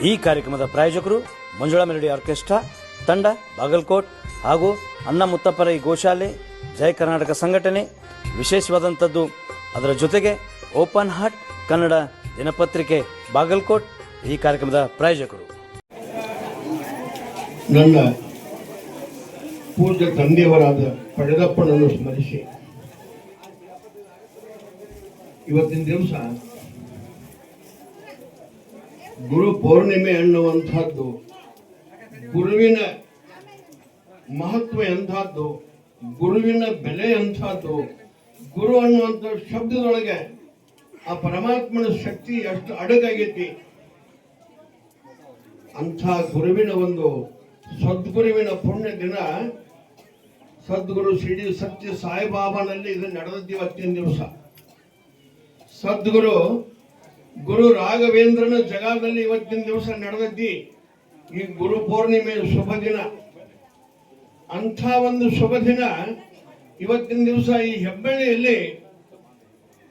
ಈ ಕಾರ್ಯಕ್ರಮದ ಪ್ರಾಯೋಜಕರು ಮಂಜುಳಾ ಮೆಲೋಡಿ ಆರ್ಕೆಸ್ಟ್ರಾ ತಂಡ ಬಾಗಲಕೋಟ್ ಹಾಗೂ ಅಣ್ಣ ಮುತ್ತಪ್ಪರೈ ಗೋಶಾಲೆ ಜಯ ಕರ್ನಾಟಕ ಸಂಘಟನೆ. ವಿಶೇಷವಾದಂಥದ್ದು ಅದರ ಜೊತೆಗೆ ಓಪನ್ ಹಾರ್ಟ್ ಕನ್ನಡ ದಿನಪತ್ರಿಕೆ ಬಾಗಲಕೋಟ್ ಈ ಕಾರ್ಯಕ್ರಮದ ಪ್ರಾಯೋಜಕರು. ನನ್ನ ಪೂಜ್ಯ ತಂದೆಯವರಾದ ಪಡೆದಪ್ಪನನ್ನು ಸ್ಮರಿಸಿ ಇವತ್ತಿನ ದಿವಸ ಗುರು ಪೌರ್ಣಿಮೆ ಅನ್ನುವಂಥದ್ದು ಗುರುವಿನ ಮಹತ್ವ ಎಂಥದ್ದು, ಗುರುವಿನ ಬೆಲೆ ಎಂಥದ್ದು, ಗುರು ಅನ್ನುವಂಥ ಶಬ್ದದೊಳಗೆ ಆ ಪರಮಾತ್ಮನ ಶಕ್ತಿ ಎಷ್ಟು ಅಡಗಾಗೈತಿ. ಅಂಥ ಗುರುವಿನ ಒಂದು ಸದ್ಗುರುವಿನ ಪುಣ್ಯ ದಿನ ಸದ್ಗುರು ಶ್ರೀ ಸತ್ಯ ಸಾಯಿಬಾಬಾನಲ್ಲಿ ಇದು ನಡೆದದ್ದು ಇವತ್ತಿನ ದಿವಸ. ಸದ್ಗುರು ಗುರು ರಾಘವೇಂದ್ರನ ಜಗದಲ್ಲಿ ಇವತ್ತಿನ ದಿವಸ ನಡೆದದ್ದಿ ಈ ಗುರು ಪೌರ್ಣಿಮೆ ಶುಭ ದಿನ. ಅಂಥ ಒಂದು ಶುಭ ದಿನ ಇವತ್ತಿನ ದಿವಸ ಈ ಹೆಬ್ಬಳ್ಳಿಯಲ್ಲಿ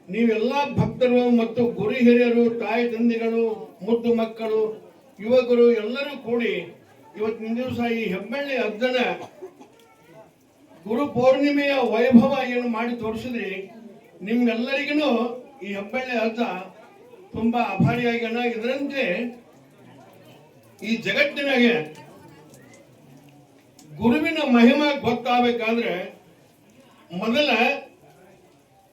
ನೀವೆಲ್ಲ ಭಕ್ತರು ಮತ್ತು ಗುರು ಹಿರಿಯರು, ತಾಯಿ ತಂದೆಗಳು, ಮುದ್ದು ಮಕ್ಕಳು, ಯುವಕರು ಎಲ್ಲರೂ ಕೂಡಿ ಇವತ್ತಿನ ದಿವಸ ಈ ಹೆಬ್ಬಳ್ಳಿ ಅಜ್ಜನ ಗುರು ಪೌರ್ಣಿಮೆಯ ವೈಭವ ಏನು ಮಾಡಿ ತೋರಿಸಿದ್ರಿ. ನಿಮ್ಗೆಲ್ಲರಿಗೂ ಈ ಹೆಬ್ಬಳ್ಳಿ ಅಜ್ಜ ತುಂಬಾ ಆಭಾರಿಯಾಗ್ಯಾನ. ಇದರಂತೆ ಈ ಜಗತ್ತಿನಾಗೆ ಗುರುವಿನ ಮಹಿಮಾ ಗೊತ್ತಾಗಬೇಕಾದ್ರೆ ಮೊದಲ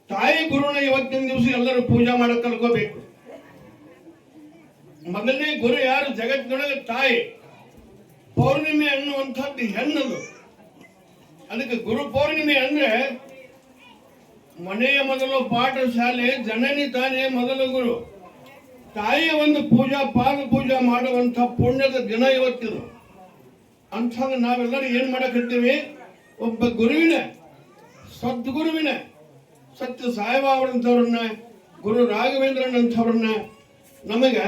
ತಾಯಿ ಗುರುನ ಇವತ್ತಿನ ದಿವಸ ಎಲ್ಲರೂ ಪೂಜಾ ಮಾಡಕ್ ಕಲ್ಕೋಬೇಕು. ಮೊದಲನೇ ಗುರು ಯಾರು? ಜಗತ್ತಿನೊಳಗೆ ತಾಯಿ. ಪೌರ್ಣಿಮೆ ಅನ್ನುವಂಥದ್ದು ಹೆಣ್ಣದು. ಅದಕ್ಕೆ ಗುರು ಪೌರ್ಣಿಮೆ ಅಂದ್ರೆ ಮನೆಯ ಮೊದಲು ಪಾಠಶಾಲೆ, ಜನನಿ ತಾನೇ ಮೊದಲು ಗುರು. ತಾಯಿಯ ಒಂದು ಪೂಜಾ, ಪಾದ ಪೂಜಾ ಮಾಡುವಂಥ ಪುಣ್ಯದ ದಿನ ಇವತ್ತಿದು. ಅಂಥದ್ದು ನಾವೆಲ್ಲರೂ ಏನ್ ಮಾಡಕತ್ತೀವಿ? ಒಬ್ಬ ಗುರುವಿನ, ಸದ್ಗುರುವಿನ, ಸತ್ಯ ಸಾಯಿಬಾಬಾರಂಥವ್ರನ್ನ, ಗುರು ರಾಘವೇಂದ್ರನಂಥವ್ರನ್ನ ನಮಗೆ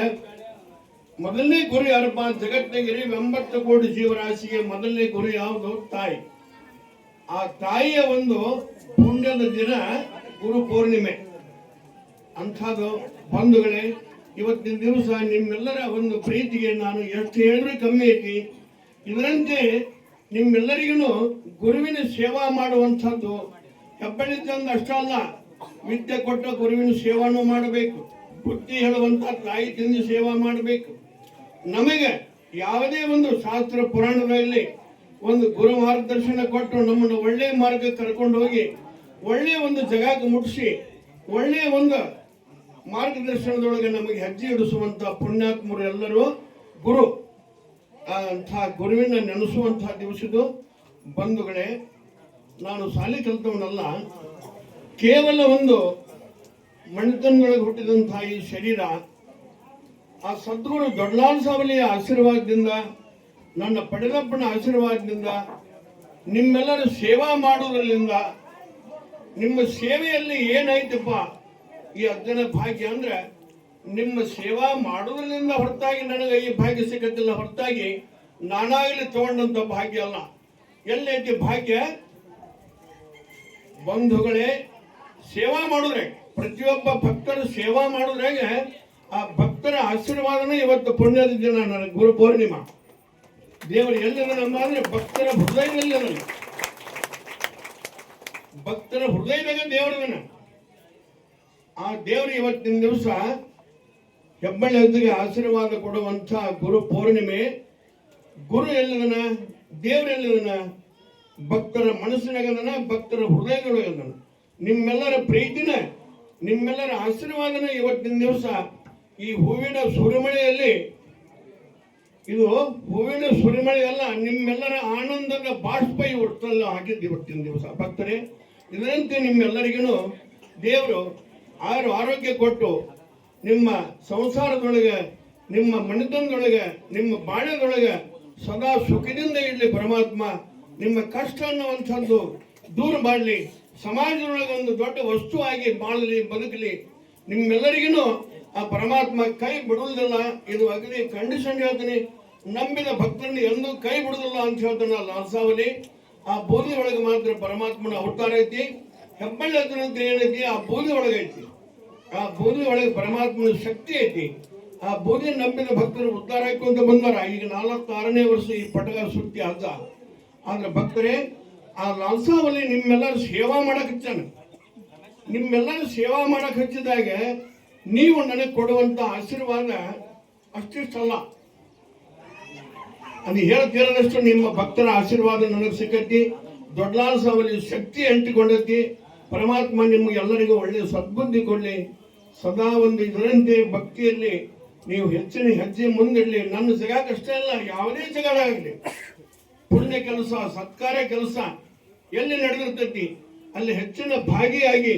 ಮೊದಲನೇ ಗುರು ಯಾರಪ್ಪ? ಜಗತ್ತಿಗೆ 80 ಕೋಟಿ ಜೀವರಾಶಿಗೆ ಮೊದಲನೇ ಗುರು ಯಾವುದು? ತಾಯಿ. ಆ ತಾಯಿಯ ಒಂದು ಪುಣ್ಯದ ದಿನ ಗುರು ಪೌರ್ಣಿಮೆ. ಅಂಥದ್ದು ಬಂಧುಗಳೇ, ಇವತ್ತಿನ ದಿವಸ ನಿಮ್ಮೆಲ್ಲರ ಒಂದು ಪ್ರೀತಿಗೆ ನಾನು ಎಷ್ಟು ಹೇಳಿದ್ರೆ ಕಮ್ಮಿ ಐತಿ. ಇದರಂತೆ ನಿಮ್ಮೆಲ್ಲರಿಗೂ ಗುರುವಿನ ಸೇವಾ ಮಾಡುವಂಥದ್ದು ಹೆಬ್ಬಳ್ಳಿ ಚಂದ ಅಷ್ಟಲ್ಲ, ವಿದ್ಯೆ ಕೊಟ್ಟ ಗುರುವಿನ ಸೇವಾನು ಮಾಡಬೇಕು, ಬುದ್ಧಿ ಹೇಳುವಂಥ ತಾಯಿ ತಂದೆ ಸೇವಾ ಮಾಡಬೇಕು. ನಮಗೆ ಯಾವುದೇ ಒಂದು ಶಾಸ್ತ್ರ ಪುರಾಣದಲ್ಲಿ ಒಂದು ಗುರು ಮಾರ್ಗದರ್ಶನ ಕೊಟ್ಟು ನಮ್ಮನ್ನು ಒಳ್ಳೆಯ ಮಾರ್ಗಕ್ಕೆ ಕರ್ಕೊಂಡು ಹೋಗಿ ಒಳ್ಳೆಯ ಒಂದು ಜಗಕ್ಕೆ ಮುಟ್ಟಿಸಿ ಒಳ್ಳೆಯ ಒಂದು ಮಾರ್ಗದರ್ಶನದೊಳಗೆ ನಮಗೆ ಹೆಜ್ಜೆ ಇಡಿಸುವಂತ ಪುಣ್ಯಾತ್ಮರು ಎಲ್ಲರೂ ಗುರು. ಅಂಥ ಗುರುವಿನ ನೆನೆಸುವಂತಹ ದಿವಸದು. ಬಂಧುಗಳೇ, ನಾನು ಶಾಲೆ ಕಲಿತವನಲ್ಲ, ಕೇವಲ ಒಂದು ಮಣಿತನದೊಳಗೆ ಹುಟ್ಟಿದಂತಹ ಈ ಶರೀರ ಆ ಸದ್ಗುರು ದೊಡ್ಡಲಾಲ್ ಸಾವಲಿಯ ಆಶೀರ್ವಾದದಿಂದ, ನನ್ನ ಪಡೆದಪ್ಪನ ಆಶೀರ್ವಾದದಿಂದ, ನಿಮ್ಮೆಲ್ಲರ ಸೇವಾ ಮಾಡುವುದರಿಂದ, ನಿಮ್ಮ ಸೇವೆಯಲ್ಲಿ ಏನೈತಪ್ಪ ಈ ಅಜ್ಜನ ಭಾಗ್ಯ ಅಂದ್ರೆ ನಿಮ್ಮ ಸೇವಾ ಮಾಡುವುದರಿಂದ ಹೊರತಾಗಿ ನನಗೆ ಈ ಭಾಗ್ಯ ಸಿಗತ್ತಿಲ್ಲ, ಹೊರತಾಗಿ ನಾನಾಗಲಿ ತಗೊಂಡಂತ ಭಾಗ್ಯ ಅಲ್ಲ. ಎಲ್ಲೈತಿ ಭಾಗ್ಯ? ಬಂಧುಗಳೇ, ಸೇವಾ ಮಾಡಿದ್ರೆ, ಪ್ರತಿಯೊಬ್ಬ ಭಕ್ತರು ಸೇವಾ ಮಾಡಿದ್ರಾಗೆ ಆ ಭಕ್ತರ ಆಶೀರ್ವಾದನೇ ಇವತ್ತು ಪುಣ್ಯದ ದಿನ. ನನ್ನ ಗುರು ಪೌರ್ಣಿಮಾ ದೇವರು ಎಲ್ಲಿದ ನಮ್ಮ ಅಂದ್ರೆ ಭಕ್ತರ ಹೃದಯದಲ್ಲಿ, ನನಗೆ ಭಕ್ತರ ಹೃದಯದಾಗ ದೇವರದನ. ಆ ದೇವರು ಇವತ್ತಿನ ದಿವಸ ಹೆಬ್ಬಳ್ಳಿ ಅಜ್ಜಿಗೆ ಆಶೀರ್ವಾದ ಕೊಡುವಂಥ ಗುರು ಪೌರ್ಣಿಮೆ. ಗುರು ಎಲ್ಲಿದನ? ದೇವರು ಎಲ್ಲಿದನ? ಭಕ್ತರ ಮನಸ್ಸಿನಾಗದನ, ಭಕ್ತರ ಹೃದಯದೊಳಗದನ. ನಿಮ್ಮೆಲ್ಲರ ಪ್ರೀತಿನ, ನಿಮ್ಮೆಲ್ಲರ ಆಶೀರ್ವಾದನ ಇವತ್ತಿನ ದಿವಸ ಈ ಹೂವಿನ ಸುರಿಮಳೆಯಲ್ಲಿ, ಇದು ಹೂವಿನ ಸುರಿಮಳೆ ಅಲ್ಲ, ನಿಮ್ಮೆಲ್ಲರ ಆನಂದದ ಬಾಷ್ಪ ಹೊಟ್ಟಲ್ಲ ಹಾಕಿದ್ದು ಇವತ್ತಿನ ದಿವಸ. ಭಕ್ತರೇ, ಇದರಂತೆ ನಿಮ್ಮೆಲ್ಲರಿಗೂ ದೇವರು ಆರೋಗ್ಯ ಕೊಟ್ಟು ನಿಮ್ಮ ಸಂಸಾರದೊಳಗೆ, ನಿಮ್ಮ ಮನೆತನದೊಳಗೆ, ನಿಮ್ಮ ಬಾಳ್ಯದೊಳಗೆ ಸದಾ ಸುಖದಿಂದ ಇರಲಿ ಪರಮಾತ್ಮ. ನಿಮ್ಮ ಕಷ್ಟ ಅನ್ನುವಂಥದ್ದು ದೂರ ಮಾಡಲಿ, ಸಮಾಜದೊಳಗೆ ಒಂದು ದೊಡ್ಡ ವಸ್ತು ಆಗಿ ಬಾಳಲಿ, ಬದುಕಲಿ. ನಿಮ್ಮೆಲ್ಲರಿಗೂ ಆ ಪರಮಾತ್ಮ ಕೈ ಬಿಡುವುದಿಲ್ಲ. ಇದು ಅಗದಿ ಕಂಡೀಷನ್ ಹೇಳ್ತೀನಿ. ನಂಬಿದ ಭಕ್ತರನ್ನು ಎಂದೂ ಕೈ ಬಿಡುವುದಿಲ್ಲ ಅಂತ ಹೇಳ್ತಾನ ಲಾಲ್ಸಾವಲಿ. ಆ ಬೋಧಿ ಒಳಗೆ ಮಾತ್ರ ಪರಮಾತ್ಮನ ಅವತಾರ ಐತಿ. ಹೆಬ್ಬಳ್ಳಿ ಅಂತ ಏನೈತಿ? ಆ ಬೋಧಿ ಒಳಗೈತಿ. ಆ ಬೋಧಿ ಒಳಗೆ ಪರಮಾತ್ಮನ ಶಕ್ತಿ ಐತಿ. ಆ ಬೋಧಿ ನಂಬಿದ ಭಕ್ತರು ಉದ್ಧಾರ ಹಾಕೊಂತ ಬಂದಾರ. ಈಗ 46ನೇ ವರ್ಷ ಈ ಪಟಗ ಸುತ್ತಿ ಅರ್ಧ. ಆದ್ರೆ ಭಕ್ತರೇ, ಆ ಲಾಲ್ಸಾವಲ್ಲಿ ನಿಮ್ಮೆಲ್ಲರೂ ಸೇವಾ ಮಾಡಕ್ ಹಚ್ಚಾನ. ನಿಮ್ಮೆಲ್ಲರೂ ಸೇವಾ ಮಾಡಕ್ ಹಚ್ಚಿದಾಗ ನೀವು ನನಗೆ ಕೊಡುವಂತ ಆಶೀರ್ವಾದ ಅಷ್ಟಿಷ್ಟಲ್ಲ, ಅದು ಹೇಳ್ತಿರೋದಷ್ಟು ನಿಮ್ಮ ಭಕ್ತರ ಆಶೀರ್ವಾದ ನನಗೆ ಸಿಕ್ಕತಿ. ದೊಡ್ಡ ಲಾಲ್ಸಾವಲ್ಲಿ ಶಕ್ತಿ ಅಂಟಿಕೊಂಡೈತಿ. ಪರಮಾತ್ಮ ನಿಮ್ಗೆ ಎಲ್ಲರಿಗೂ ಒಳ್ಳೆಯ ಸದ್ಬುದ್ಧಿ ಕೊಡಲಿ. ಸದಾ ಒಂದು ಇದರಂತೆ ಭಕ್ತಿಯಲ್ಲಿ ನೀವು ಹೆಚ್ಚಿನ ಹೆಜ್ಜೆ ಮುಂದಿಡಲಿ. ನನ್ನ ಜಗಕ್ಕಷ್ಟೇ ಅಲ್ಲ, ಯಾವುದೇ ಜಗದಾಗಲಿ ಪುಣ್ಯ ಕೆಲಸ, ಸತ್ಕಾರ್ಯ ಕೆಲಸ ಎಲ್ಲಿ ನಡೆದಿರ್ತೈತಿ ಅಲ್ಲಿ ಹೆಚ್ಚಿನ ಭಾಗಿಯಾಗಿ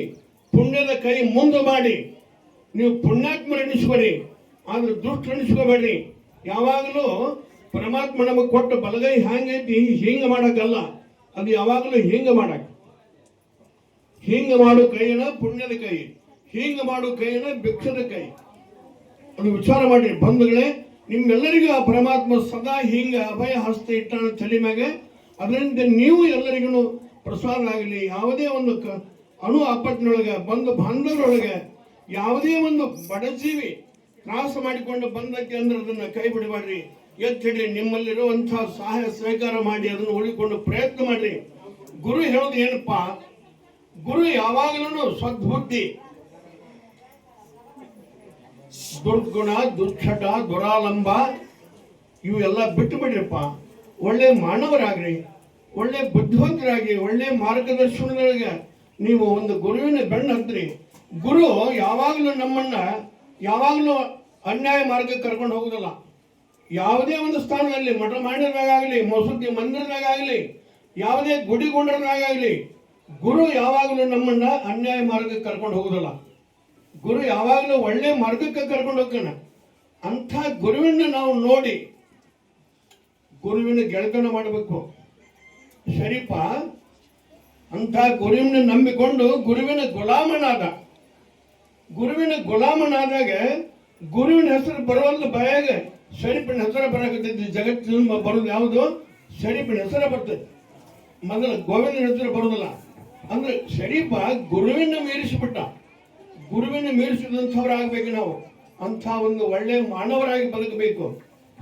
ಪುಣ್ಯದ ಕೈ ಮುಂದೆ ಮಾಡಿ ನೀವು ಪುಣ್ಯಾತ್ಮರು ಎಣಿಸ್ಕೊರಿ, ಆದ್ರೆ ದುಷ್ಟ ಎಣಿಸ್ಕೋಬೇಡ್ರಿ. ಯಾವಾಗಲೂ ಪರಮಾತ್ಮ ನಮಗೆ ಕೊಟ್ಟ ಬಲಗೈ ಹ್ಯಾಂಗೈತಿ ಹಿಂಗೆ ಮಾಡಕ್ಕಲ್ಲ, ಅದು ಯಾವಾಗಲೂ ಹಿಂಗೆ ಮಾಡಕ್. ಹಿಂಗೆ ಮಾಡೋ ಕೈನ ಪುಣ್ಯದ ಕೈ, ಹಿಂಗೆ ಮಾಡೋ ಕೈನ ಭಿಕ್ಷದ ಕೈ. ಅದು ವಿಚಾರ ಮಾಡಿ ಬಂಧುಗಳೇ. ನಿಮ್ಮೆಲ್ಲರಿಗೂ ಆ ಪರಮಾತ್ಮ ಸದಾ ಹಿಂಗೆ ಅಭಯ ಹಸ್ತ ಇಟ್ಟಾನ ತಲೆ ಮ್ಯಾಗೆ. ಅದರಿಂದ ನೀವು ಎಲ್ಲರಿಗೂ ಪ್ರಸಾದ ಆಗಲಿ. ಯಾವುದೇ ಒಂದು ಅಣು ಅಪ್ಪಟ್ಟಿನೊಳಗೆ ಬಂದು ಬಾಂಧವರೊಳಗೆ ಯಾವುದೇ ಒಂದು ಬಡಜೀವಿ ತ್ರಾಸ ಮಾಡಿಕೊಂಡು ಬಂದಕ್ಕೆ ಅಂದ್ರೆ ಅದನ್ನ ಕೈ ಬಿಡಬೇಡ್ರಿ, ಎತ್ತಿಡ್ರಿ. ನಿಮ್ಮಲ್ಲಿರುವಂತಹ ಸಹಾಯ ಸ್ವೀಕಾರ ಮಾಡಿ ಅದನ್ನು ಉಳಿಕೊಂಡು ಪ್ರಯತ್ನ ಮಾಡ್ರಿ. ಗುರು ಹೇಳೋದು ಏನಪ್ಪಾ, ಗುರು ಯಾವಾಗಲೂ ಸದ್ಬುದ್ಧಿ, ದುರ್ಗುಣ, ದುಶ್ಚಟ, ದುರಾಲಂಬ ಇವೆಲ್ಲ ಬಿಟ್ಟು ಬಿಡ್ರಿಪ್ಪ. ಒಳ್ಳೆ ಮಾನವರಾಗ್ರಿ, ಒಳ್ಳೆ ಬುದ್ಧಿವಂತರಾಗಿ, ಒಳ್ಳೆ ಮಾರ್ಗದರ್ಶನದೊಳಗೆ ನೀವು ಒಂದು ಗುರುವಿನ ಬೆನ್ನು ಹತ್ರಿ. ಗುರು ಯಾವಾಗಲೂ ನಮ್ಮನ್ನ ಯಾವಾಗಲೂ ಅನ್ಯಾಯ ಮಾರ್ಗಕ್ಕೆ ಕರ್ಕೊಂಡು ಹೋಗುದಿಲ್ಲ. ಯಾವುದೇ ಒಂದು ಸ್ಥಾನದಲ್ಲಿ ಮಠ ಮಾಡಿದಾಗಲಿ, ಮಸೂತಿ ಮಂದಿರದಾಗಲಿ, ಯಾವುದೇ ಗುಡಿ ಗುಂಡರದಾಗಲಿ ಗುರು ಯಾವಾಗಲೂ ನಮ್ಮನ್ನ ಅನ್ಯಾಯ ಮಾರ್ಗಕ್ಕೆ ಕರ್ಕೊಂಡು ಹೋಗುದಿಲ್ಲ. ಗುರು ಯಾವಾಗಲೂ ಒಳ್ಳೆ ಮಾರ್ಗಕ್ಕೆ ಕರ್ಕೊಂಡು ಹೋಗ್ತಾನೆ. ಅಂಥ ಗುರುವಿನ ನಾವು ನೋಡಿ ಗುರುವಿನ ಗೆಳೆತನ ಮಾಡಬೇಕು. ಶರೀಫ ಅಂಥ ಗುರುವಿನ ನಂಬಿಕೊಂಡು ಗುರುವಿನ ಗುಲಾಮನಾದ. ಗುರುವಿನ ಗುಲಾಮನಾದಾಗ ಗುರುವಿನ ಹೆಸರು ಬರುವಲ್ಲ ಬಾಯಾಗ ಶರೀಫಿನ ಹೆಸರು ಬರಾಕತ್ತೈತಿ. ಜಗತ್ತಿನ ಬರೋದು ಯಾವುದು? ಶರೀಫಿನ ಹೆಸರು ಬರ್ತದೆ. ಮೊದಲ ಗೋವಿಂದನ ಹೆಸರು ಬರೋದಿಲ್ಲ. ಅಂದ್ರೆ ಶರೀಫ ಗುರುವಿನ ಮೀರಿಸಿಬಿಟ್ಟ. ಗುರುವಿನ ಮೀರಿಸಿದಂಥವ್ರಾಗಬೇಕು ನಾವು. ಅಂಥ ಒಂದು ಒಳ್ಳೆ ಮಾನವರಾಗಿ ಬದುಕಬೇಕು.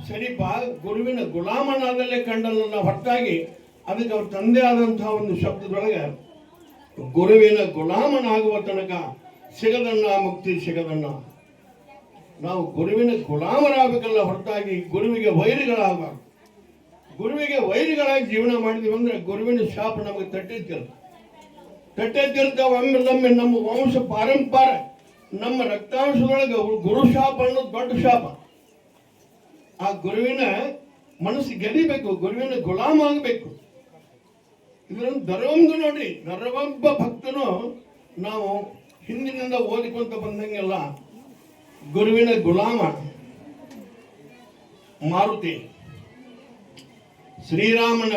ಶರೀಫ ಗುರುವಿನ ಗುಲಾಮನಾದಲ್ಲೇ ಕಂಡಲ್ಲ ಹೊರತಾಗಿ ಅದಕ್ಕೆ ಅವ್ರ ತಂದೆ ಆದಂತಹ ಒಂದು ಶಬ್ದದೊಳಗೆ ಗುರುವಿನ ಗುಲಾಮನಾಗುವ ತನಕ ಸಿಗದಣ್ಣ ಮುಕ್ತಿ ಸಿಗದಣ್ಣ. ನಾವು ಗುರುವಿನ ಗುಲಾಮರಾಗಬೇಕಲ್ಲ ಹೊರತಾಗಿ ಗುರುವಿಗೆ ವೈರಿಗಳಾಗಬಾರ್ದು. ಗುರುವಿಗೆ ವೈರಿಗಳಾಗಿ ಜೀವನ ಮಾಡಿದೀವಿ ಅಂದ್ರೆ ಗುರುವಿನ ಶಾಪ ನಮಗೆ ತಟ್ಟೆತಿರ್ತಾವ. ಒಮ್ಮೆ ನಮ್ಮ ವಂಶ ಪಾರಂಪಾರ ನಮ್ಮ ರಕ್ತಾಂಶದೊಳಗೆ ಗುರು ಶಾಪ ಅನ್ನೋದು ದೊಡ್ಡ ಶಾಪ. ಆ ಗುರುವಿನ ಮನಸ್ಸು ಗೆದಿಬೇಕು, ಗುರುವಿನ ಗುಲಾಮ ಆಗಬೇಕು. ಇದನ್ನು ದರವೊಂದು ನೋಡ್ರಿ, ದರವೊಬ್ಬ ಭಕ್ತನು ನಾವು ಹಿಂದಿನಿಂದ ಓದಿಕೊಂತ ಬಂದಂಗೆಲ್ಲ ಗುರುವಿನ ಗುಲಾಮ ಮಾರುತಿ, ಶ್ರೀರಾಮನ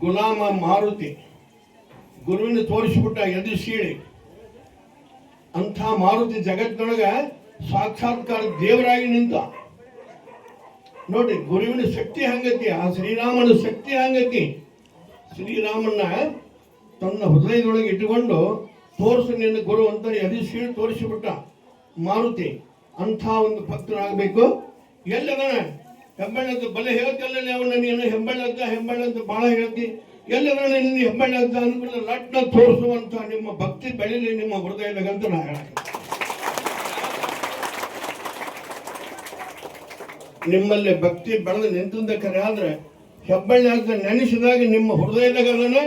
ಗುಲಾಮ ಮಾರುತಿ. ಗುರುವಿನ ತೋರಿಸ್ಬಿಟ್ಟ ಎದು ಸೀಳಿ. ಅಂಥ ಮಾರುತಿ ಜಗತ್ತಿನೊಳಗ ಸಾಕ್ಷಾತ್ಕಾರ ದೇವರಾಗಿ ನಿಂತ. ನೋಡ್ರಿ ಗುರುವಿನ ಶಕ್ತಿ ಹಂಗತಿ, ಆ ಶ್ರೀರಾಮನ ಶಕ್ತಿ ಹಂಗತಿ. ಶ್ರೀರಾಮನ ತನ್ನ ಹೃದಯದೊಳಗೆ ಇಟ್ಟುಕೊಂಡು ತೋರಿಸು ನಿನ್ನ ಗುರು ಅಂತ ಎದು ಸೀಳಿ ತೋರಿಸಿಬಿಟ್ಟ ಮಾರುತಿ. ಅಂಥ ಒಂದು ಭಕ್ತರಾಗಬೇಕು. ಎಲ್ಲದನ ಹೆಬ್ಬಳ್ಳಿ ಬಲೆ ಹೇಳ್ತಿಲ್ಲ ಅವನ್ನ, ನೀನು ಹೆಬ್ಬಳ್ಳಿ ಅಂತ ಬಹಳ ಹೇಳ್ತಿ. ಎಲ್ಲದನ ನಿನ್ನ ಹೆಬ್ಬಳ್ಳಿ ಅಂತ ಅಂದ್ಬಿಟ್ಟು ಲಟ್ನ ತೋರಿಸುವಂತ ನಿಮ್ಮ ಭಕ್ತಿ ಬೆಳೀಲಿ ನಿಮ್ಮ ಹೃದಯದಾಗಂತ ನಾ ಹೇಳ. ನಿಮ್ಮಲ್ಲಿ ಭಕ್ತಿ ಬೆಳೆದು ನಿಂತಂದ ಕರೆ ಆದ್ರೆ ಹೆಬ್ಬಳ್ಳಿ ಅಂತ ನೆನೆಸಿದಾಗ ನಿಮ್ಮ ಹೃದಯದಾಗ ಅದನ್ನ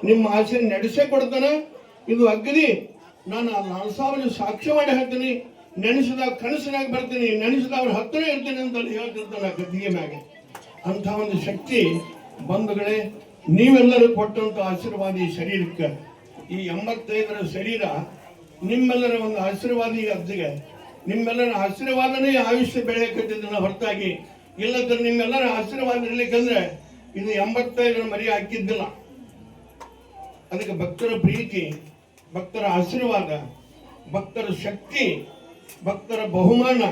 ನಿಮ್ಮ ಆಸೆ ನಡೆಸೇ ಕೊಡ್ತಾನೆ. ಇದು ಅಗ್ನಿ. ನಾನು ಆ ಲಾಲ್ಸಾವಲ್ಲಿ ಸಾಕ್ಷ್ಯ ಮಾಡಿ ಹೇಳ್ತೀನಿ. ನೆನೆಸಿದಾಗ ಕನಸಿನಾಗ ಬರ್ತೀನಿ, ನೆನೆಸಿದಾಗ ಅವ್ರ ಹತ್ತಿರ ಇರ್ತೀನಿ ಅಂತ ಹೇಳ್ತಿರ್ತಾನೆ ಗದ್ದಿಗೆ ಮ್ಯಾಗೆ. ಅಂಥ ಒಂದು ಶಕ್ತಿ ಬಂಧುಗಳೇ ನೀವೆಲ್ಲರೂ ಕೊಟ್ಟಂತ ಆಶೀರ್ವಾದಿ ಶರೀರಕ್ಕೆ. ಈ 85ರ ಶರೀರ ನಿಮ್ಮೆಲ್ಲರ ಒಂದು ಆಶೀರ್ವಾದಿ ಅಜ್ಜಿಗೆ. ನಿಮ್ಮೆಲ್ಲರ ಆಶೀರ್ವಾದನೇ ಆಯುಷ್ಯ ಬೆಳೆಯಕತ್ತಿದ್ದನ್ನ ಹೊರತಾಗಿ ಇಲ್ಲದ್ರೆ ನಿಮ್ಮೆಲ್ಲರ ಆಶೀರ್ವಾದ ಇರ್ಲಿಕ್ಕಂದ್ರೆ ಇದು 85ರ ಮರಿ ಹಾಕಿದ್ದಿಲ್ಲ. ಅದಕ್ಕೆ ಭಕ್ತರ ಪ್ರೀತಿ, ಭಕ್ತರ ಆಶೀರ್ವಾದ, ಭಕ್ತರ ಶಕ್ತಿ, ಭಕ್ತರ ಬಹುಮಾನ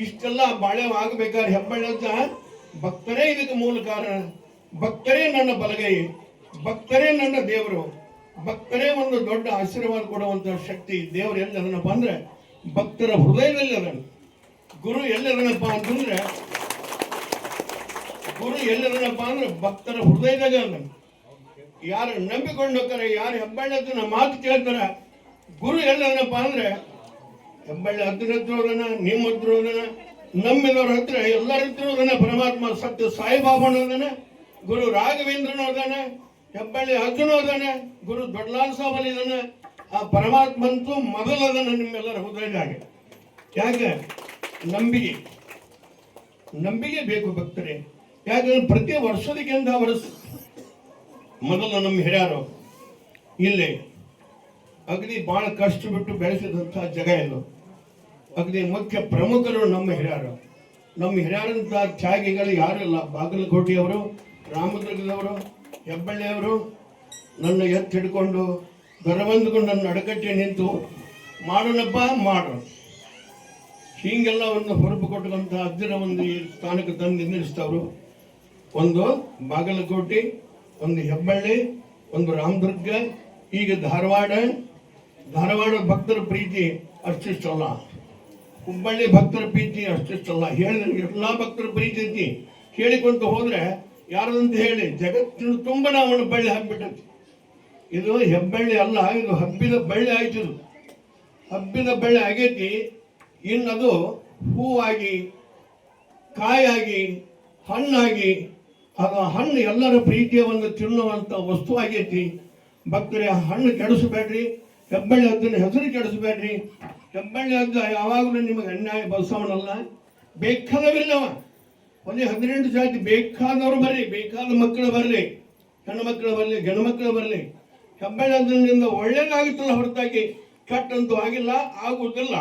ಇಷ್ಟೆಲ್ಲ ಬಾಳ್ಯವಾಗಬೇಕಾದ್ರೆ ಹೆಬ್ಬಳ್ಳಿ ಅಂತ ಭಕ್ತರೇ ಇದಕ್ಕೆ ಮೂಲ ಕಾರಣ. ಭಕ್ತರೇ ನನ್ನ ಬಲಗೈ, ಭಕ್ತರೇ ನನ್ನ ದೇವರು, ಭಕ್ತರೇ ಒಂದು ದೊಡ್ಡ ಆಶೀರ್ವಾದ ಕೊಡುವಂತಹ ಶಕ್ತಿ. ದೇವರು ಎಲ್ಲಿ ಅದನ್ನ ಬಂದ್ರೆ ಭಕ್ತರ ಹೃದಯದಲ್ಲಿ ಅದನ್ನು. ಗುರು ಎಲ್ಲದನಪ್ಪ ಅಂತಂದ್ರೆ ಭಕ್ತರ ಹೃದಯದಾಗ ಅದ. ಯಾರು ನಂಬಿಕೊಂಡು ಹೋಗ್ತಾರೆ, ಯಾರು ಹೆಬ್ಬಳ್ಳಿ ಹತ್ತಿರ ಮಾತು ಕೇಳ್ತಾರ, ಗುರು ಎಲ್ಲದನಪ್ಪ ಅಂದ್ರೆ ಹೆಬ್ಬಳ್ಳಿ ಹತ್ತಿರ ಹೋದನ, ನಿಮ್ಮ ಹತ್ರ ಹೋದನ, ನಮ್ಮಿದವ್ರ ಹತ್ರ ಎಲ್ಲರ ಹತ್ರ ಹೋದನ. ಪರಮಾತ್ಮ ಸತ್ಯ ಸಾಯಿಬಾಬನ ಹೋದನ, ಗುರು ರಾಘವೇಂದ್ರನ ಹೋದನ, ಹೆಬ್ಬಳ್ಳಿ ಅರ್ಜುನ ಹೋದನ, ಗುರು ದೊಡ್ಡಲಾಲ್ ಸಾಬಲ್ ಇದಾನ. ಆ ಪರಮಾತ್ಮಂತೂ ಮೊದಲದನ ನಿಮ್ಮೆಲ್ಲರ ಹೃದಯದಾಗ. ಯಾಕೆ? ನಂಬಿಕೆ ಬೇಕು ಭಕ್ತರೇ. ಯಾಕಂದ್ರೆ ಪ್ರತಿ ವರ್ಷದಕ್ಕಿಂತ ವರ್ಷ ಮೊದಲು ನಮ್ಮ ಹಿರಿಯರು ಇಲ್ಲಿ ಅಗದಿ ಬಹಳ ಕಷ್ಟ ಬಿಟ್ಟು ಬೆಳೆಸಿದಂಥ ಜಾಗ ಇದು. ಅಗದಿ ಮುಖ್ಯ ಪ್ರಮುಖರು ನಮ್ಮ ಹಿರಿಯರು. ನಮ್ಮ ಹಿರಿಯರಂಥ ತ್ಯಾಗಿಗಳು ಯಾರು ಇಲ್ಲ. ಬಾಗಲಕೋಟೆಯವರು, ರಾಮದುರ್ಗದವರು, ಹೆಬ್ಬಳ್ಳಿಯವರು ನನ್ನ ಎತ್ತು ಹಿಡ್ಕೊಂಡು ಗರವಂದ್ಕೊಂಡು ನನ್ನ ಅಡಕಟ್ಟೆ ನಿಂತು ಮಾಡೋಣಪ್ಪ ಮಾಡು, ಹೀಗೆಲ್ಲ ಒಂದು ಹೊರಪು ಕೊಟ್ಟಂಥ ಅಜ್ಜರ ಒಂದು ಈ ಸ್ಥಾನಕ್ಕೆ ತಂದು ನಿಲ್ಲಿಸ್ತವ್ರು. ಒಂದು ಬಾಗಲಕೋಟೆ, ಒಂದು ಹೆಬ್ಬಳ್ಳಿ, ಒಂದು ರಾಮದುರ್ಗ, ಈಗ ಧಾರವಾಡ ಭಕ್ತರ ಪ್ರೀತಿ ಅಷ್ಟಿಷ್ಟಲ್ಲ, ಹುಬ್ಬಳ್ಳಿ ಭಕ್ತರ ಪ್ರೀತಿ ಅಷ್ಟಿಷ್ಟಲ್ಲ. ಹೇಳಿದ್ರೆ ಎಲ್ಲ ಭಕ್ತರ ಪ್ರೀತಿ ಐತಿ. ಹೇಳಿಕೊಂತ ಹೋದ್ರೆ ಯಾರದಂತ ಹೇಳಿ ಜಗತ್ತಿನ ತುಂಬ ನಾವು ಬಳ್ಳಿ ಹಾಕ್ಬಿಟ್ಟೈತಿ. ಇದು ಹೆಬ್ಬಳ್ಳಿ ಅಲ್ಲ, ಇದು ಹಬ್ಬಿದ ಬಳ್ಳಿ ಆಯ್ತು. ಹಬ್ಬಿದ ಬಳ್ಳಿ ಆಗೈತಿ. ಇನ್ನದು ಹೂವಾಗಿ, ಕಾಯಾಗಿ, ಹಣ್ಣಾಗಿ, ಅದು ಹಣ್ಣು ಎಲ್ಲರ ಪ್ರೀತಿಯ ಒಂದು ತಿನ್ನುವಂಥ ವಸ್ತು ಆಗೈತಿ. ಭಕ್ತರೇ, ಹಣ್ಣು ಕೆಡಿಸಬೇಡ್ರಿ, ಹೆಬ್ಬಳ್ಳಿ ಹದ್ದನ ಹೆಸರು ಕೆಡಿಸಬೇಡ್ರಿ. ಹೆಬ್ಬಳ್ಳಿ ಹದ್ದ ಯಾವಾಗಲೂ ನಿಮಗೆ ಅನ್ಯಾಯ ಬಸವನಲ್ಲ. ಬೇಕಾದವಿಲ್ಲವ ಒಂದೇ 18 ಜಾತಿ ಬೇಕಾದವರು ಬರಲಿ, ಬೇಕಾದ ಮಕ್ಕಳು ಬರಲಿ, ಹೆಣ್ಣು ಮಕ್ಕಳು ಬರಲಿ, ಗಂಡು ಮಕ್ಕಳು ಬರಲಿ. ಹೆಬ್ಬಳ್ಳಿ ಹದ್ದನಿಂದ ಒಳ್ಳೇದಾಗುತ್ತಲ್ಲ ಹೊರತಾಗಿ ಕೆಟ್ಟಂತೂ ಆಗಿಲ್ಲ, ಆಗುವುದಿಲ್ಲ.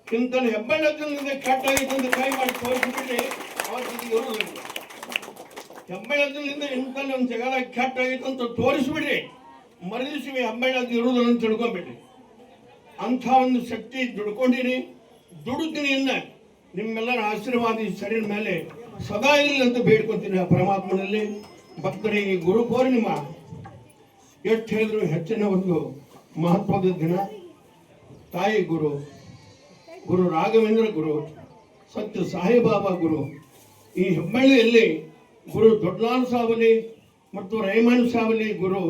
ಇಂಥ ಹೆಬ್ಬಳ್ಳಿ ಹದ್ದನಿಂದ ಕೆಟ್ಟಾಗಿತ್ತು ಅಂತ ಕೈ ಮಾಡಿ ತೋರಿಸಿಬಿಟ್ರೆ ಅವತ್ತಿಗೆ ಇರೋದಿಲ್ಲ. ಹೆಬ್ಬಳ್ಳಿ ಹದ್ದನಿಂದ ಇಂಥಲ್ಲಿ ಒಂದು ಜಗಳ ಕೆಟ್ಟಾಗಿತ್ತು ಅಂತ ತೋರಿಸ್ಬಿಡ್ರಿ, ಮರದಿಸಿವಿ ಹೆಬ್ಬಳ್ಳಿ ಹದ್ದು ಇರುವುದಿಲ್ಲ ಅಂತ ತಿಳ್ಕೊಂಬಿಡ್ರಿ. ಅಂಥ ಒಂದು ಶಕ್ತಿ ದುಡ್ಕೊಂಡಿನಿ, ದುಡುತ್ತೀನಿ. ಇನ್ನ ನಿಮ್ಮೆಲ್ಲರ ಆಶೀರ್ವಾದ ಈ ಶರೀರ ಮೇಲೆ ಸದಾ ಇರಲಿ ಅಂತ ಬೇಡ್ಕೊತೀನಿ ಆ ಪರಮಾತ್ಮನಲ್ಲಿ. ಭಕ್ತರಿಗೆ ಗುರು ಪೌರ್ಣಿಮಾ ಎಷ್ಟು ಹೇಳಿದ್ರು ಹೆಚ್ಚಿನ ಒಂದು ಮಹತ್ವದ ದಿನ. ತಾಯಿ ಗುರು ರಾಘವೇಂದ್ರ ಗುರು, ಸತ್ಯ ಸಾಯಿಬಾಬಾ ಗುರು. ಈ ಹೆಬ್ಬಳ್ಳಿಯಲ್ಲಿ ಗುರು ದೊಡ್ಡಲಾಲ್ ಸಾವಲಿ ಮತ್ತು ರೈಮನ್ ಸಾವಲಿ ಗುರು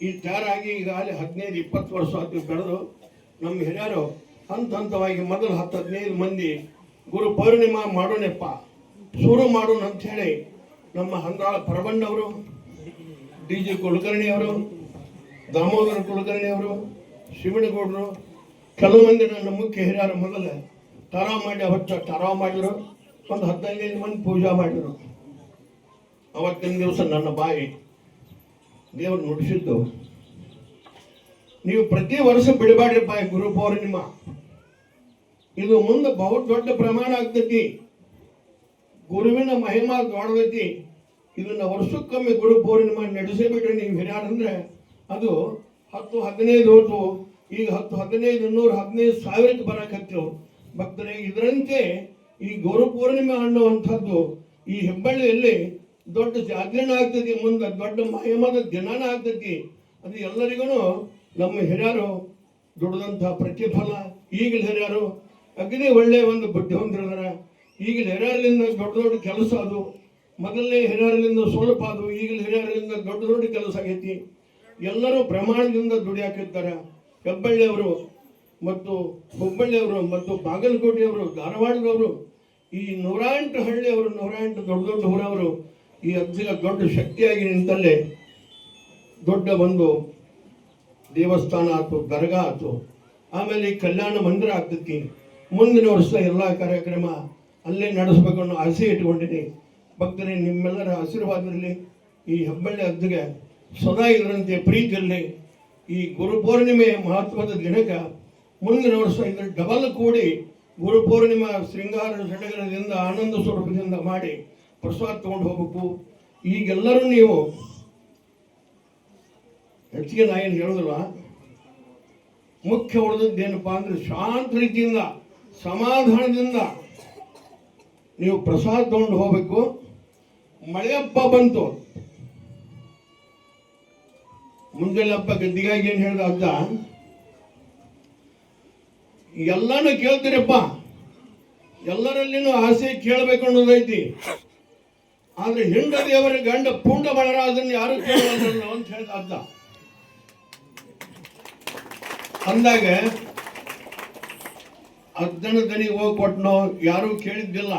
ಈ ತಯಾರಾಗಿ ಈಗಾಗಲೇ 15-20 ವರ್ಷ ಆಯ್ತು ಬೆಳೆದು. ನಮ್ಮ ಹಿರಿಯರು ಹಂತವಾಗಿ ಮೊದಲು 10-15 ಮಂದಿ ಗುರು ಪೌರ್ಣಿಮಾ ಮಾಡೋಣಪ್ಪ, ಶುರು ಮಾಡೋಣ ಅಂಥೇಳಿ ನಮ್ಮ ಹಂದ್ರಾಳ ಪರಬಣ್ಣವರು, DJ ಕುಲಕರ್ಣಿಯವರು, ದಾಮೋದರ ಕುಲಕರ್ಣಿಯವರು, ಶಿವನಗೌಡರು, ಕೆಲವು ಮಂದಿ ನನ್ನ ಮುಖ್ಯ ಹಿರಿಯರು ಮೊದಲ ತರಾವ್ ಮಾಡಿ ಅವತ್ತು ತರಾವ್ ಮಾಡಿದ್ರು. ಒಂದು 15 ಮಂದಿ ಪೂಜಾ ಮಾಡಿದ್ರು. ಅವತ್ತಿನ ದಿವಸ ನನ್ನ ಬಾಯಿ ದೇವರು ನುಡಿಸಿದ್ದು, ನೀವು ಪ್ರತಿ ವರ್ಷ ಬಿಡಬೇಡ್ರಿಪ್ಪ ಗುರು ಪೌರ್ಣಿಮಾ, ಇದು ಮುಂದೆ ಬಹು ದೊಡ್ಡ ಪ್ರಮಾಣ ಆಗ್ತೈತಿ, ಗುರುವಿನ ಮಹಿಮಾ ದೊಡ್ಡದೈತಿ. ಇದನ್ನ ವರ್ಷಕ್ಕೊಮ್ಮೆ ಗುರು ಪೌರ್ಣಿಮಾ ನಡೆಸಿಬಿಟ್ರೆ ನೀವು ಹಿರಿಯರಂದ್ರೆ ಅದು 10-15 ಹೋತು. ಈಗ 10-15 15,000ಕ್ಕೆ ಬರಕತ್ತೇವು ಭಕ್ತರೇ. ಇದರಂತೆ ಈ ಗುರು ಪೂರ್ಣಿಮೆ ಅನ್ನುವಂಥದ್ದು ಈ ಹೆಬ್ಬಳ್ಳಿಯಲ್ಲಿ ದೊಡ್ಡ ಜಾತ್ರೆನ ಆಗ್ತೈತಿ, ಮುಂದೆ ದೊಡ್ಡ ಮಹಿಮದ ದಿನಾನ ಆಗ್ತೈತಿ. ಅದು ಎಲ್ಲರಿಗೂ ನಮ್ಮ ಹಿರಿಯರು ದುಡಿದಂಥ ಪ್ರತಿಫಲ. ಈಗಲ ಹಿರಿಯರು ಅಗ್ನಿ ಒಳ್ಳೆಯ ಒಂದು ಬುದ್ಧಿವಂತರಿದಾರ. ಈಗಲ ಹಿರಿಯರಿಂದ ದೊಡ್ಡ ಕೆಲಸ ಅದು. ಮೊದಲನೇ ಹಿರಿಯರಿಂದ ಸ್ವಲ್ಪ ಅದು, ಈಗಲ ಹಿರಿಯರಿಂದ ದೊಡ್ಡ ಕೆಲಸ ಆಗೈತಿ. ಎಲ್ಲರೂ ಪ್ರಮಾಣದಿಂದ ದುಡಿಯಾಕಿರ್ತಾರೆ. ಹೆಬ್ಬಳ್ಳಿಯವರು ಮತ್ತು ಹುಬ್ಬಳ್ಳಿಯವರು ಮತ್ತು ಬಾಗಲಕೋಟೆಯವರು, ಧಾರವಾಡದವರು, ಈ 108 ಹಳ್ಳಿಯವರು, 108 ದೊಡ್ಡ ಊರವರು ಈ ಅಜ್ಜಿಗ ದೊಡ್ಡ ಶಕ್ತಿಯಾಗಿ ನಿಂತಲ್ಲೇ ದೊಡ್ಡ ಒಂದು ದೇವಸ್ಥಾನ ಆಯ್ತು, ದರ್ಗಾ ಆಯ್ತು, ಆಮೇಲೆ ಈ ಕಲ್ಯಾಣ ಮಂದಿರ ಆಗ್ತೈತಿ. ಮುಂದಿನ ವರ್ಷ ಎಲ್ಲ ಕಾರ್ಯಕ್ರಮ ಅಲ್ಲೇ ನಡೆಸಬೇಕು ಅನ್ನೋ ಆಸೆ ಇಟ್ಕೊಂಡಿನಿ. ಭಕ್ತರೇ, ನಿಮ್ಮೆಲ್ಲರ ಆಶೀರ್ವಾದದಲ್ಲಿ ಈ ಹೆಬ್ಬಳ್ಳಿ ಅಜ್ಜಿಗೆ ಸದಾ ಇದರಂತೆ ಪ್ರೀತಿ ಇರಲಿ. ಈ ಗುರು ಪೂರ್ಣಿಮೆಯ ಮಹತ್ವದ ದಿನಕ್ಕೆ ಮುಂದಿನ ವರ್ಷ ಇದ್ರ ಡಬಲ್ ಕೂಡಿ ಗುರು ಪೂರ್ಣಿಮಾ ಶೃಂಗಾರ ಸಡಗರದಿಂದ ಆನಂದ ಸ್ವರೂಪದಿಂದ ಮಾಡಿ ಪ್ರಸಾದ ತಗೊಂಡು ಹೋಗ್ಬೇಕು. ಈಗೆಲ್ಲರೂ ನೀವು ಹೆಚ್ಚಿಗೆ ನಾ ಏನು ಹೇಳೋದಿಲ್ಲ, ಮುಖ್ಯ ಉಳಿದದ್ದೇನಪ್ಪ ಅಂದ್ರೆ ಶಾಂತ ರೀತಿಯಿಂದ ಸಮಾಧಾನದಿಂದ ನೀವು ಪ್ರಸಾದ ತಗೊಂಡು ಹೋಗ್ಬೇಕು. ಮಳೆಯಪ್ಪ ಬಂತು, ಮುಂಜಾನೆ ಹಬ್ಬ ಗದ್ದಿಗಾಗಿ ಏನು ಹೇಳ್ದ ಅಜ್ಜ, ಎಲ್ಲಾನು ಕೇಳ್ತೀರಪ್ಪ, ಎಲ್ಲರಲ್ಲಿನೂ ಆಸೆ ಕೇಳಬೇಕು ಅನ್ನೋದೈತಿ. ಆದ್ರೆ ಹಿಂಡ ದೇವರ ಗಂಡ ಪುಂಡ ಬಲರಾಜನ್ ಯಾರು ಕೇಳಲ್ಲ ಅಂತ ಹೇಳ್ದ. ಅಂದಾಗ ಅದ್ದನ ದನಿಗೆ ಹೋಗಿ ಕೊಟ್ಟನೋ ಯಾರು ಕೇಳಿದ್ದಿಲ್ಲ.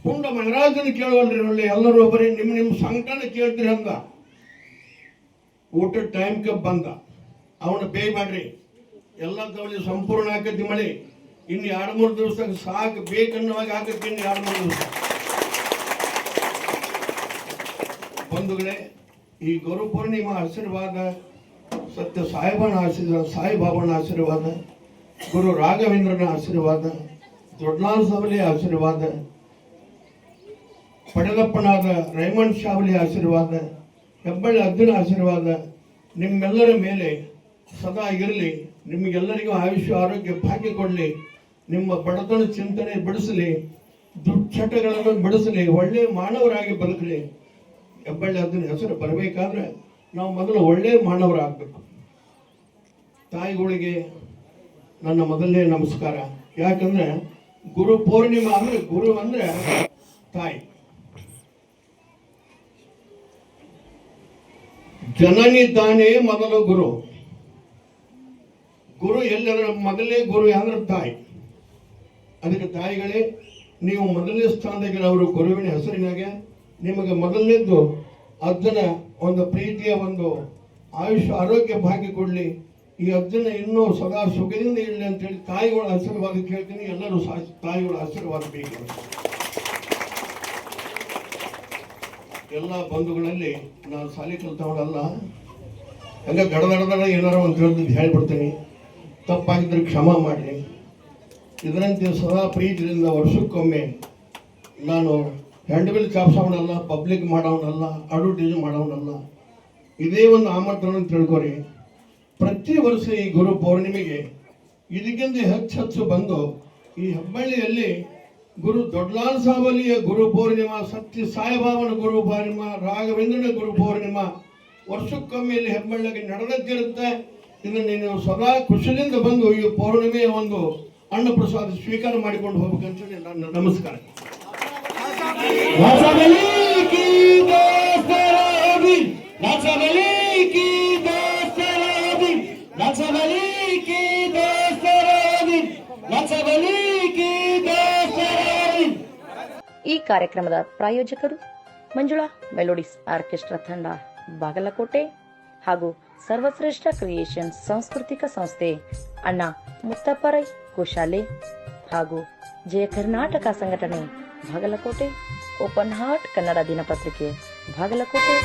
ಪುಂಡ ಮಹಾರಾಜನ ಕೇಳುವಲ್ರಿ ಒಳ್ಳೆ ಎಲ್ಲರೂ ಒಬ್ಬರೇ ನಿಮ್ಮ ಸಂಕಟನ ಕೇಳ್ತೀರಿ ಅಂದ. ಊಟದ ಟೈಮ್ಗೆ ಬಂದ. ಅವನ ಪೇ ಮಾಡ್ರಿ, ಎಲ್ಲ ತವಳಿ ಸಂಪೂರ್ಣ ಆಕತಿ ಮಳೆ. ಇನ್ನು 2-3 ದಿವಸಕ್ಕೆ ಸಾಕು, ಬೇಕನ್ನುವಾಗ ಆಗತ್ತೆ. ಇನ್ನು 2-3 ದಿವಸ ಬಂಧುಗಳೇ, ಈ ಗುರು ಪೂರ್ಣಿಮಾ ಆಶೀರ್ವಾದ, ಸತ್ಯ ಸಾಯಿಬಾಬಾನ ಆಶೀರ್ವಾದ, ಗುರು ರಾಘವೇಂದ್ರನ ಆಶೀರ್ವಾದ, ದೊಡ್ಡಲಾಲ್ ಸಾವಲಿ ಆಶೀರ್ವಾದ, ಪಡೆದಪ್ಪನಾದ ರೈಮಂಡ್ ಶಾವಲಿ ಆಶೀರ್ವಾದ, ಹೆಬ್ಬಳ್ಳಿ ಅರ್ಜುನ ಆಶೀರ್ವಾದ ನಿಮ್ಮೆಲ್ಲರ ಮೇಲೆ ಸದಾ ಇರಲಿ. ನಿಮಗೆಲ್ಲರಿಗೂ ಆಯುಷ್ಯ ಆರೋಗ್ಯ ಭಾಗ್ಯ ಕೊಡಲಿ. ನಿಮ್ಮ ಬಡತನ ಚಿಂತನೆ ಬಿಡಿಸಲಿ, ದುಶ್ಚಟಗಳನ್ನು ಬಿಡಿಸಲಿ, ಒಳ್ಳೆಯ ಮಾನವರಾಗಿ ಬದುಕಲಿ. ಹೆಬ್ಬಳ್ಳಿ ಅರ್ಜುನ ಹೆಸರು ಬರಬೇಕಾದ್ರೆ ನಾವು ಮೊದಲು ಒಳ್ಳೆಯ ಮಾನವರಾಗಬೇಕು. ತಾಯಿಗಳಿಗೆ ನನ್ನ ಮೊದಲನೇ ನಮಸ್ಕಾರ. ಯಾಕಂದ್ರೆ ಗುರು ಪೂರ್ಣಿಮಾ ಅಂದ್ರೆ ಗುರು ಅಂದ್ರೆ ತಾಯಿ. ಜನನಿ ತಾನೇ ಮೊದಲು ಗುರು. ಗುರು ಎಲ್ಲರ ಮೊದಲನೇ ಗುರು ಅಂದ್ರೆ ತಾಯಿ. ಅದಕ್ಕೆ ತಾಯಿಗಳೇ, ನೀವು ಮೊದಲನೇ ಸ್ಥಾನದಾಗಿರೋರು ಗುರುವಿನ ಹೆಸರಿನಾಗೆ. ನಿಮಗೆ ಮೊದಲನೇದ್ದು ಅಜ್ಜನ ಒಂದು ಪ್ರೀತಿಯ ಒಂದು ಆಯುಷ್ಯ ಆರೋಗ್ಯ ಭಾಗ್ಯ ಕೊಡಲಿ. ಈ ಅಜ್ಜನ ಇನ್ನೂ ಸದಾ ಸುಖದಿಂದ ಇರಲಿ ಅಂತೇಳಿ ತಾಯಿಗಳ ಆಶೀರ್ವಾದ ಕೇಳ್ತೀನಿ. ಎಲ್ಲರೂ ತಾಯಿಗಳ ಆಶೀರ್ವಾದ ಬೇಕು. ಎಲ್ಲ ಬಂಧುಗಳಲ್ಲಿ ನಾನು ಶಾಲೆ ಕಲ್ತವನಲ್ಲ, ಹಂಗ ಗಡದಡ ಏನಾರ ಒಂದು ತಿಳಿದು ಹೇಳ್ಬಿಡ್ತೀನಿ. ತಪ್ಪಾಗಿದ್ರೆ ಕ್ಷಮ ಮಾಡಲಿ. ಇದರಂತೆ ಸದಾ ಪ್ರೀತಿಯಿಂದ ವರ್ಷಕ್ಕೊಮ್ಮೆ ನಾನು ಹ್ಯಾಂಡ್ಬಿಲ್ ಚಾಪ್ಸವನಲ್ಲ, ಪಬ್ಲಿಕ್ ಮಾಡೋನಲ್ಲ, ಅಡ್ವರ್ಟೈಸ್ ಮಾಡೋನಲ್ಲ. ಇದೇ ಒಂದು ಆಮಂತ್ರಣ ತಿಳ್ಕೊರಿ. ಪ್ರತಿ ವರ್ಷ ಈ ಗುರು ಪೌರ್ಣಿಮೆಗೆ ಇದಕ್ಕಿಂತ ಹೆಚ್ಚು ಬಂದು ಈ ಹೆಬ್ಬಳ್ಳಿಯಲ್ಲಿ ಗುರು ದೊಡ್ಡಲಾಲ್ ಸಾವಲಿಯ ಗುರು ಪೂರ್ಣಿಮಾ, ಸತ್ಯ ಸಾಯಿಬಾಬನ ಗುರು ಪೂರ್ಣಿಮಾ, ರಾಘವೇಂದ್ರನ ಗುರು ಪೂರ್ಣಿಮಾ ವರ್ಷಕ್ಕೊಮ್ಮೆ ಇಲ್ಲಿ ಹೆಬ್ಬಳ್ಳಿಗೆ ನಡೆದಿರುತ್ತೆ. ಇದನ್ನು ನೀವು ಸದಾ ಖುಷಿಯಿಂದ ಬಂದು ಈ ಪೌರ್ಣಿಮೆಯ ಒಂದು ಅನ್ನ ಪ್ರಸಾದ ಸ್ವೀಕಾರ ಮಾಡಿಕೊಂಡು ಹೋಗ್ಬೇಕಂತ ನನ್ನ ನಮಸ್ಕಾರ. ಈ ಕಾರ್ಯಕ್ರಮದ ಪ್ರಾಯೋಜಕರು ಮಂಜುಳಾ ಮೆಲೋಡಿಸ್ ಆರ್ಕೆಸ್ಟ್ರಾ ತಂಡ ಬಾಗಲಕೋಟೆ ಹಾಗೂ ಸರ್ವಶ್ರೇಷ್ಠ ಕ್ರಿಯೇಷನ್ಸ್ ಸಾಂಸ್ಕೃತಿಕ ಸಂಸ್ಥೆ ಅಣ್ಣ ಮುತ್ತಪ್ಪರೈ ಗೋಶಾಲೆ ಹಾಗೂ ಜಯ ಕರ್ನಾಟಕ ಸಂಘಟನೆ ಬಾಗಲಕೋಟೆ, ಓಪನ್ ಹಾರ್ಟ್ ಕನ್ನಡ ದಿನಪತ್ರಿಕೆ ಬಾಗಲಕೋಟೆ.